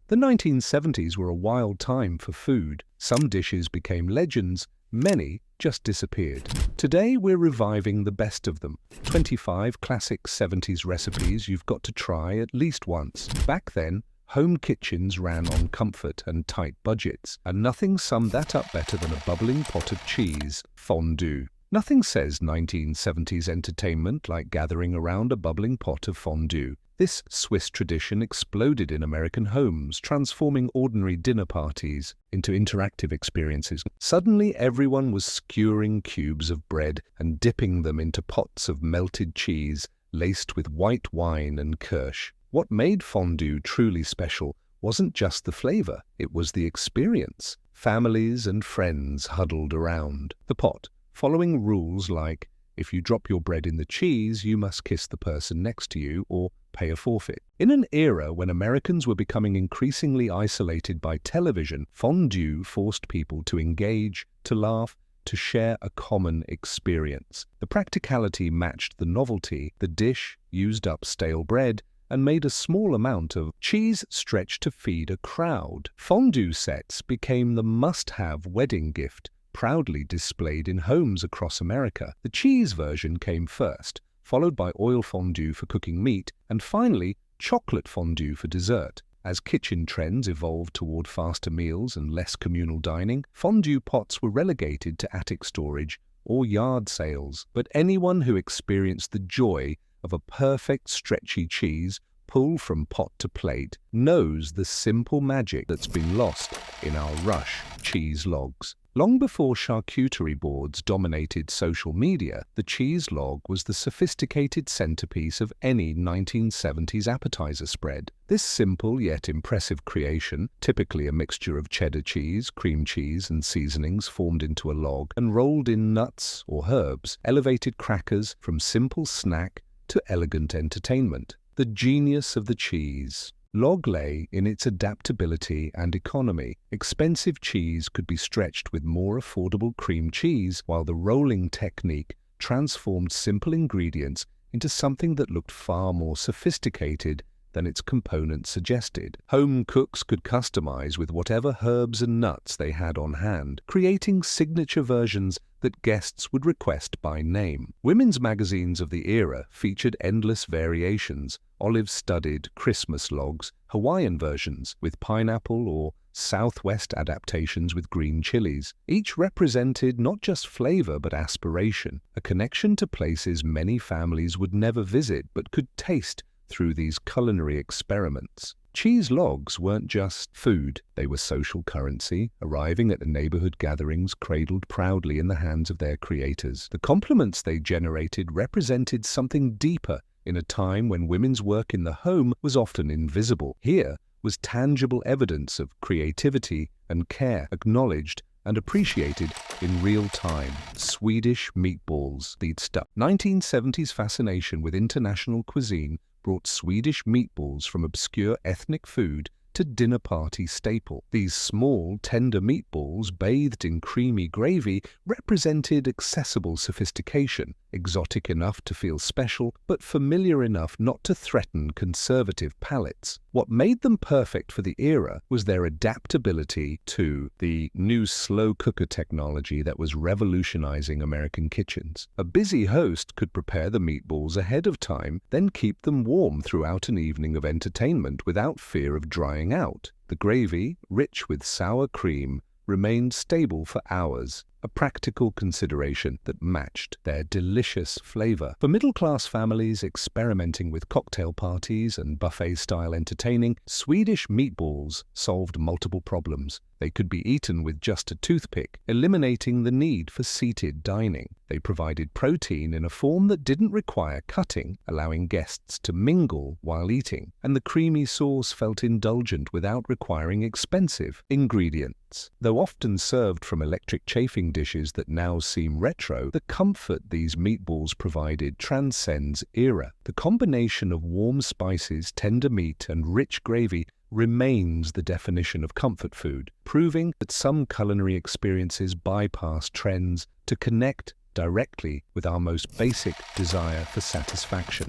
The 1970s were a wild time for food. Some dishes became legends, many just disappeared. Today we're reviving the best of them. 25 classic 70s recipes you've got to try at least once. Back then, home kitchens ran on comfort and tight budgets, and nothing summed that up better than a bubbling pot of cheese, fondue. Nothing says 1970s entertainment like gathering around a bubbling pot of fondue. This Swiss tradition exploded in American homes, transforming ordinary dinner parties into interactive experiences. Suddenly, everyone was skewering cubes of bread and dipping them into pots of melted cheese laced with white wine and kirsch. What made fondue truly special wasn't just the flavor, it was the experience. Families and friends huddled around the pot, following rules like, if you drop your bread in the cheese, you must kiss the person next to you or pay a forfeit. In an era when Americans were becoming increasingly isolated by television, fondue forced people to engage, to laugh, to share a common experience. The practicality matched the novelty. The dish used up stale bread and made a small amount of cheese stretched to feed a crowd. Fondue sets became the must-have wedding gift, proudly displayed in homes across America. The cheese version came first, followed by oil fondue for cooking meat, and finally chocolate fondue for dessert. As kitchen trends evolved toward faster meals and less communal dining, fondue pots were relegated to attic storage or yard sales. But anyone who experienced the joy of a perfect stretchy cheese pulled from pot to plate knows the simple magic that's been lost in our rush cheese logs. Long before charcuterie boards dominated social media, the cheese log was the sophisticated centerpiece of any 1970s appetizer spread. This simple yet impressive creation, typically a mixture of cheddar cheese, cream cheese, and seasonings formed into a log and rolled in nuts or herbs, elevated crackers from simple snack to elegant entertainment. The genius of the cheese log lay in its adaptability and economy. Expensive cheese could be stretched with more affordable cream cheese, while the rolling technique transformed simple ingredients into something that looked far more sophisticated than its components suggested. Home cooks could customize with whatever herbs and nuts they had on hand, creating signature versions that guests would request by name. Women's magazines of the era featured endless variations: olive-studded Christmas logs, Hawaiian versions with pineapple, or Southwest adaptations with green chilies. Each represented not just flavor but aspiration, a connection to places many families would never visit but could taste through these culinary experiments. Cheese logs weren't just food, they were social currency, arriving at the neighborhood gatherings cradled proudly in the hands of their creators. The compliments they generated represented something deeper in a time when women's work in the home was often invisible. Here was tangible evidence of creativity and care, acknowledged and appreciated in real time. Swedish meatballs. They'd stuck. 1970s fascination with international cuisine brought Swedish meatballs from obscure ethnic food to dinner party staple. These small, tender meatballs, bathed in creamy gravy, represented accessible sophistication, exotic enough to feel special, but familiar enough not to threaten conservative palates. What made them perfect for the era was their adaptability to the new slow cooker technology that was revolutionizing American kitchens. A busy host could prepare the meatballs ahead of time, then keep them warm throughout an evening of entertainment without fear of drying out. The gravy, rich with sour cream, remained stable for hours, a practical consideration that matched their delicious flavor. For middle-class families experimenting with cocktail parties and buffet-style entertaining, Swedish meatballs solved multiple problems. They could be eaten with just a toothpick, eliminating the need for seated dining. They provided protein in a form that didn't require cutting, allowing guests to mingle while eating, and the creamy sauce felt indulgent without requiring expensive ingredients. Though often served from electric chafing dishes that now seem retro, the comfort these meatballs provided transcends era. The combination of warm spices, tender meat, and rich gravy remains the definition of comfort food, proving that some culinary experiences bypass trends to connect directly with our most basic desire for satisfaction.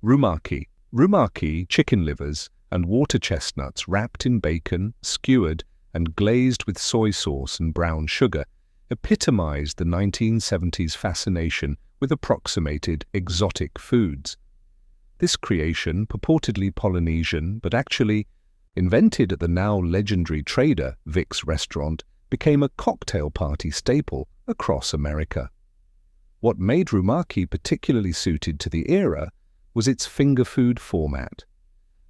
Rumaki. Rumaki chicken livers and water chestnuts wrapped in bacon, skewered, and glazed with soy sauce and brown sugar epitomized the 1970s fascination with approximated exotic foods. This creation, purportedly Polynesian but actually invented at the now legendary Trader Vic's restaurant, became a cocktail party staple across America. What made Rumaki particularly suited to the era was its finger food format.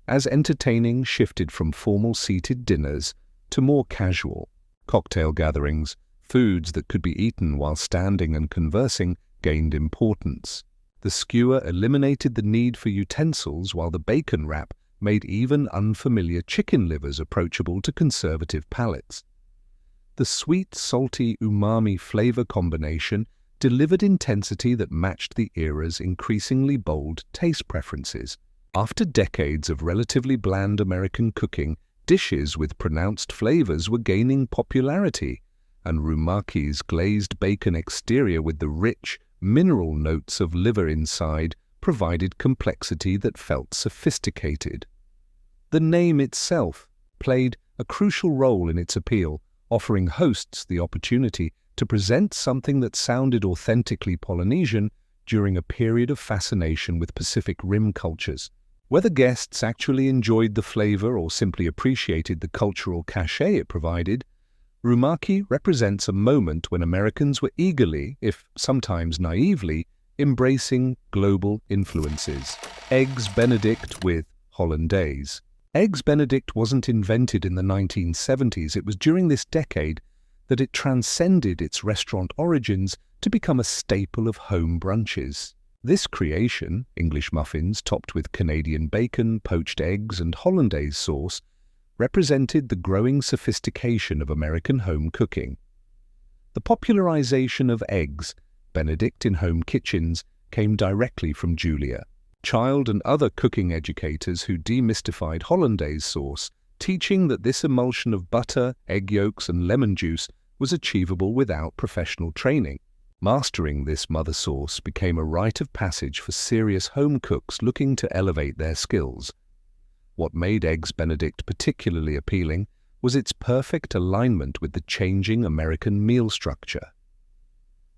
As entertaining shifted from formal seated dinners to more casual cocktail gatherings, foods that could be eaten while standing and conversing gained importance. The skewer eliminated the need for utensils, while the bacon wrap made even unfamiliar chicken livers approachable to conservative palates. The sweet, salty, umami flavor combination delivered intensity that matched the era's increasingly bold taste preferences. After decades of relatively bland American cooking, dishes with pronounced flavors were gaining popularity, and Rumaki's glazed bacon exterior with the rich, mineral notes of liver inside provided complexity that felt sophisticated. The name itself played a crucial role in its appeal, offering hosts the opportunity to present something that sounded authentically Polynesian during a period of fascination with Pacific Rim cultures. Whether guests actually enjoyed the flavor or simply appreciated the cultural cachet it provided, Rumaki represents a moment when Americans were eagerly, if sometimes naively, embracing global influences. Eggs Benedict with Hollandaise. Eggs Benedict wasn't invented in the 1970s. It was during this decade that it transcended its restaurant origins to become a staple of home brunches. This creation, English muffins topped with Canadian bacon, poached eggs, and Hollandaise sauce, represented the growing sophistication of American home cooking. The popularization of Eggs Benedict in home kitchens came directly from Julia Child and other cooking educators who demystified Hollandaise sauce, teaching that this emulsion of butter, egg yolks, and lemon juice was achievable without professional training. Mastering this mother sauce became a rite of passage for serious home cooks looking to elevate their skills. What made Eggs Benedict particularly appealing was its perfect alignment with the changing American meal structure.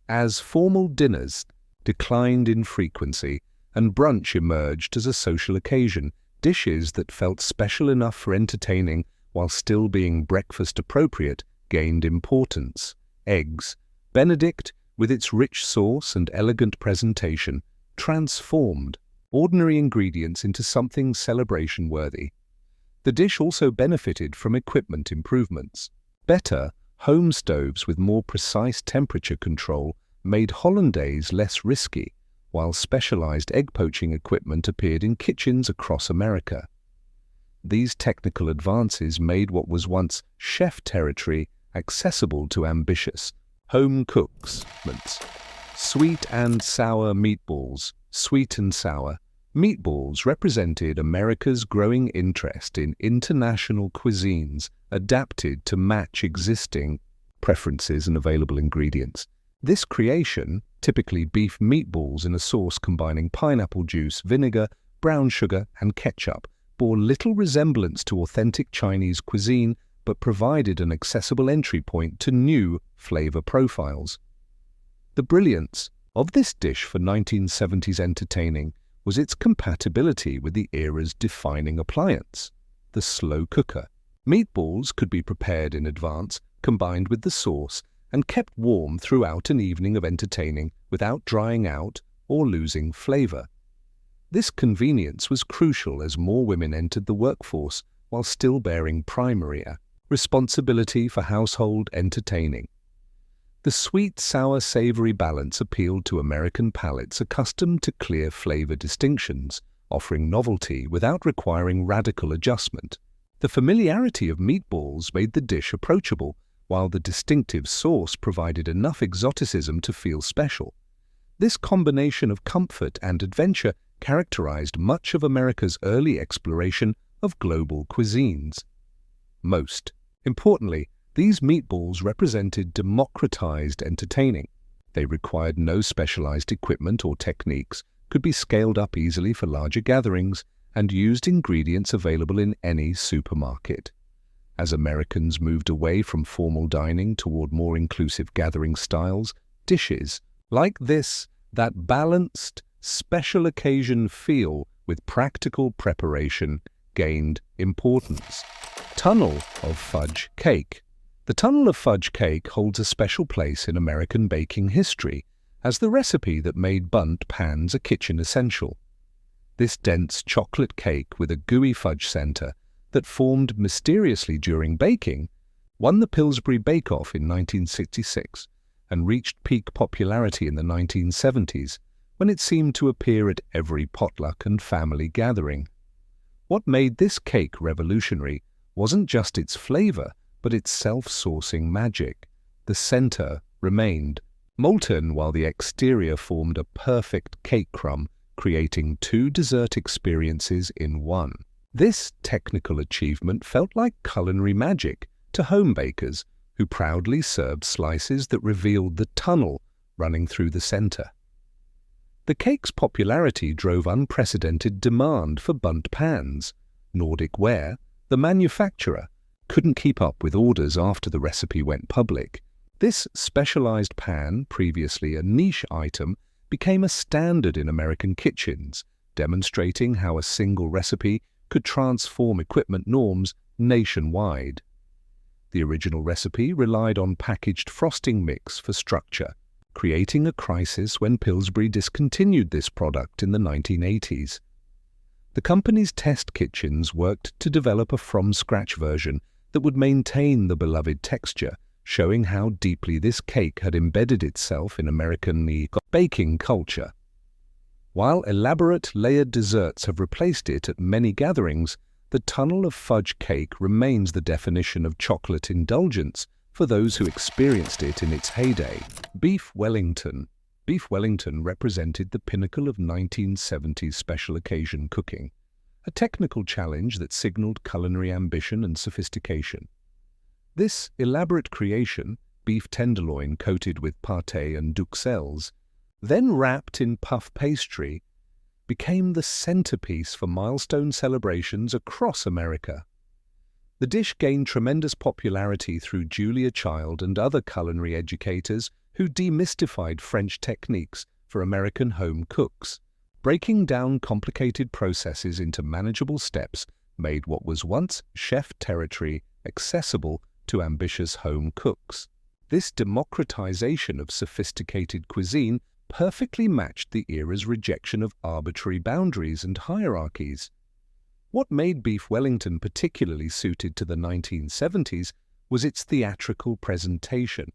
As formal dinners declined in frequency and brunch emerged as a social occasion, dishes that felt special enough for entertaining while still being breakfast appropriate gained importance. Eggs Benedict, with its rich sauce and elegant presentation, transformed ordinary ingredients into something celebration-worthy. The dish also benefited from equipment improvements. Better home stoves with more precise temperature control made Hollandaise less risky, while specialized egg poaching equipment appeared in kitchens across America. These technical advances made what was once chef territory accessible to ambitious home cooks. Sweet and sour meatballs. Sweet and sour meatballs represented America's growing interest in international cuisines adapted to match existing preferences and available ingredients. This creation, typically beef meatballs in a sauce combining pineapple juice, vinegar, brown sugar, and ketchup, bore little resemblance to authentic Chinese cuisine but provided an accessible entry point to new flavor profiles. The brilliance of this dish for 1970s entertaining was its compatibility with the era's defining appliance, the slow cooker. Meatballs could be prepared in advance, combined with the sauce, and kept warm throughout an evening of entertaining without drying out or losing flavor. This convenience was crucial as more women entered the workforce while still bearing primary responsibility for household entertaining. The sweet, sour, savory balance appealed to American palates accustomed to clear flavor distinctions, offering novelty without requiring radical adjustment. The familiarity of meatballs made the dish approachable, while the distinctive sauce provided enough exoticism to feel special. This combination of comfort and adventure characterized much of America's early exploration of global cuisines. Most importantly, these meatballs represented democratized entertaining. They required no specialized equipment or techniques, could be scaled up easily for larger gatherings, and used ingredients available in any supermarket. As Americans moved away from formal dining toward more inclusive gathering styles, dishes like this, that balanced, special occasion feel with practical preparation, gained importance. Tunnel of fudge cake. The tunnel of fudge cake holds a special place in American baking history as the recipe that made bundt pans a kitchen essential. This dense chocolate cake with a gooey fudge center that formed mysteriously during baking won the Pillsbury Bake Off in 1966 and reached peak popularity in the 1970s when it seemed to appear at every potluck and family gathering. What made this cake revolutionary wasn't just its flavor, but its self-sourcing magic. The center remained molten while the exterior formed a perfect cake crumb, creating two dessert experiences in one. This technical achievement felt like culinary magic to home bakers who proudly served slices that revealed the tunnel running through the center. The cake's popularity drove unprecedented demand for bundt pans. Nordic Ware, the manufacturer, couldn't keep up with orders after the recipe went public. This specialized pan, previously a niche item, became a standard in American kitchens, demonstrating how a single recipe could transform equipment norms nationwide. The original recipe relied on packaged frosting mix for structure, creating a crisis when Pillsbury discontinued this product in the 1980s. The company's test kitchens worked to develop a from-scratch version that would maintain the beloved texture, showing how deeply this cake had embedded itself in American baking culture. While elaborate layered desserts have replaced it at many gatherings, the tunnel of fudge cake remains the definition of chocolate indulgence for those who experienced it in its heyday. Beef Wellington. Beef Wellington represented the pinnacle of 1970s special occasion cooking, a technical challenge that signaled culinary ambition and sophistication. This elaborate creation, beef tenderloin coated with pâté and duxelles, then wrapped in puff pastry, became the centerpiece for milestone celebrations across America. The dish gained tremendous popularity through Julia Child and other culinary educators who demystified French techniques for American home cooks. Breaking down complicated processes into manageable steps made what was once chef territory accessible to ambitious home cooks. This democratization of sophisticated cuisine perfectly matched the era's rejection of arbitrary boundaries and hierarchies. What made Beef Wellington particularly suited to the 1970s was its theatrical presentation.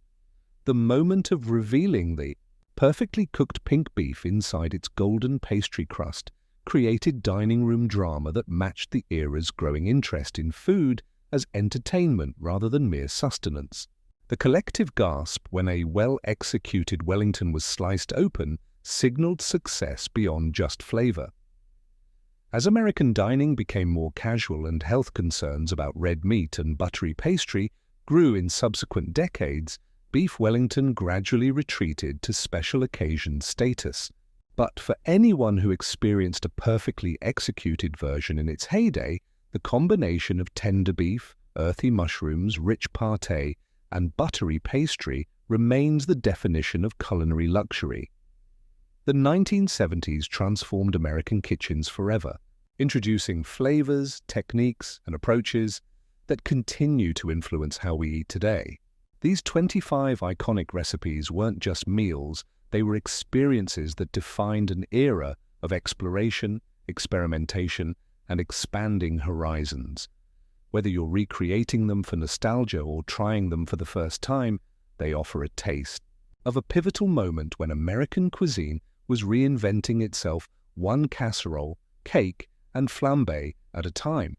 The moment of revealing the perfectly cooked pink beef inside its golden pastry crust created dining room drama that matched the era's growing interest in food as entertainment rather than mere sustenance. The collective gasp when a well-executed Wellington was sliced open signaled success beyond just flavor. As American dining became more casual and health concerns about red meat and buttery pastry grew in subsequent decades, Beef Wellington gradually retreated to special occasion status. But for anyone who experienced a perfectly executed version in its heyday, the combination of tender beef, earthy mushrooms, rich pâté, and buttery pastry remains the definition of culinary luxury. The 1970s transformed American kitchens forever, introducing flavors, techniques, and approaches that continue to influence how we eat today. These 25 iconic recipes weren't just meals, they were experiences that defined an era of exploration, experimentation, and expanding horizons. Whether you're recreating them for nostalgia or trying them for the first time, they offer a taste of a pivotal moment when American cuisine was reinventing itself one casserole, cake, and flambé at a time.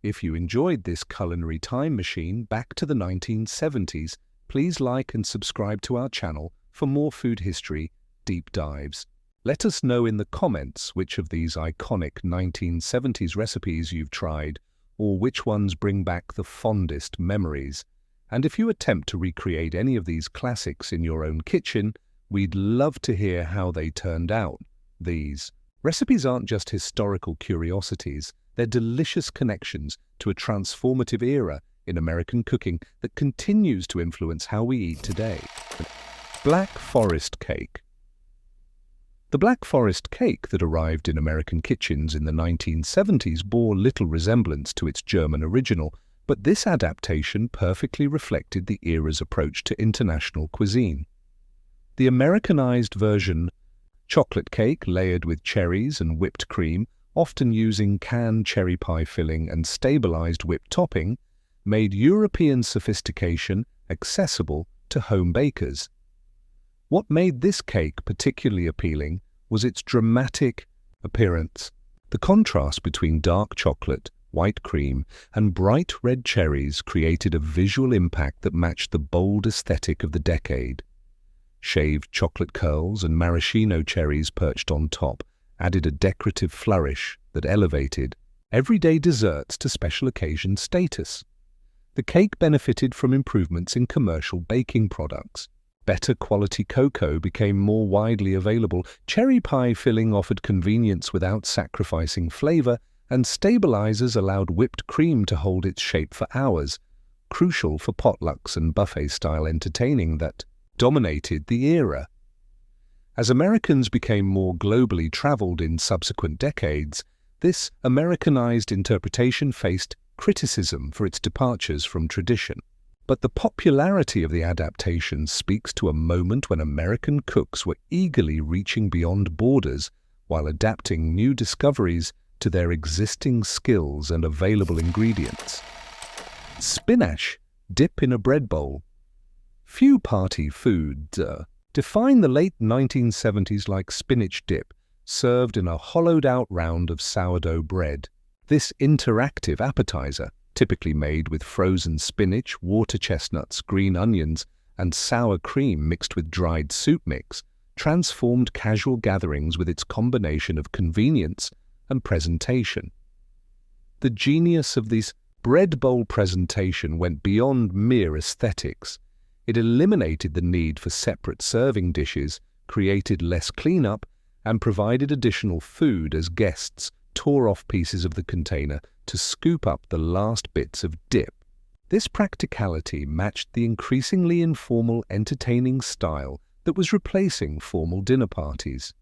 If you enjoyed this culinary time machine back to the 1970s, please like and subscribe to our channel for more food history deep dives. Let us know in the comments which of these iconic 1970s recipes you've tried, or which ones bring back the fondest memories. And if you attempt to recreate any of these classics in your own kitchen, we'd love to hear how they turned out. These Recipes aren't just historical curiosities, they're delicious connections to a transformative era in American cooking that continues to influence how we eat today. Black Forest cake. The Black Forest cake that arrived in American kitchens in the 1970s bore little resemblance to its German original, but this adaptation perfectly reflected the era's approach to international cuisine. The Americanized version, chocolate cake layered with cherries and whipped cream, often using canned cherry pie filling and stabilized whipped topping, made European sophistication accessible to home bakers. What made this cake particularly appealing was its dramatic appearance. The contrast between dark chocolate, white cream, and bright red cherries created a visual impact that matched the bold aesthetic of the decade. Shaved chocolate curls and maraschino cherries perched on top added a decorative flourish that elevated everyday desserts to special occasion status. The cake benefited from improvements in commercial baking products. Better quality cocoa became more widely available, cherry pie filling offered convenience without sacrificing flavor, and stabilizers allowed whipped cream to hold its shape for hours, crucial for potlucks and buffet-style entertaining that dominated the era. As Americans became more globally traveled in subsequent decades, this Americanized interpretation faced criticism for its departures from tradition. But the popularity of the adaptation speaks to a moment when American cooks were eagerly reaching beyond borders while adapting new discoveries to their existing skills and available ingredients. Spinach dip in a bread bowl. Few party foods define the late 1970s like spinach dip, served in a hollowed-out round of sourdough bread. This interactive appetizer, typically made with frozen spinach, water chestnuts, green onions, and sour cream mixed with dried soup mix, transformed casual gatherings with its combination of convenience and presentation. The genius of this bread bowl presentation went beyond mere aesthetics. It eliminated the need for separate serving dishes, created less cleanup, and provided additional food as guests tore off pieces of the container to scoop up the last bits of dip. This practicality matched the increasingly informal, entertaining style that was replacing formal dinner parties.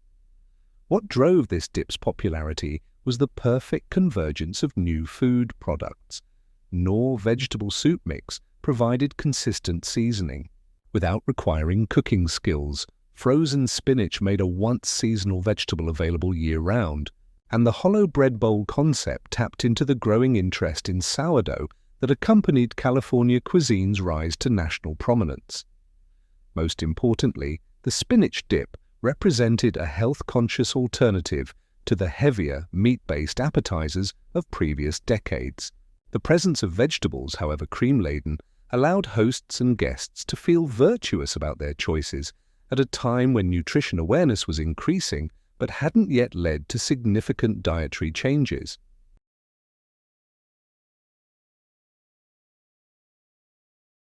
What drove this dip's popularity was the perfect convergence of new food products. Knorr vegetable soup mix provided consistent seasoning. Without requiring cooking skills, frozen spinach made a once-seasonal vegetable available year-round, and the hollow bread bowl concept tapped into the growing interest in sourdough that accompanied California cuisine's rise to national prominence. Most importantly, the spinach dip represented a health-conscious alternative to the heavier, meat-based appetizers of previous decades. The presence of vegetables, however cream-laden, allowed hosts and guests to feel virtuous about their choices at a time when nutrition awareness was increasing but hadn't yet led to significant dietary changes.